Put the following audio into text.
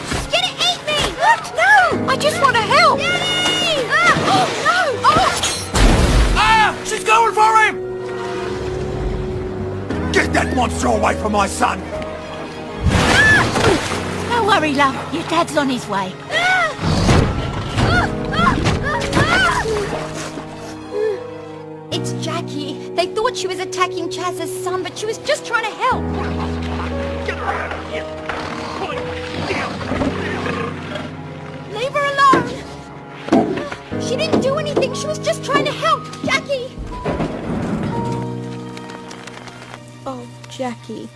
She's gonna eat me! What? No! I just want to help! Daddy! No! Ah! She's going for him! Get that monster away from my son! Don't worry, love. Your dad's on his way. It's Jackie. They thought she was attacking Chaz's son, but she was just trying to help. Get her out of here! Leave her alone. She didn't do anything. She was just trying to help. Jackie! Oh, Jackie.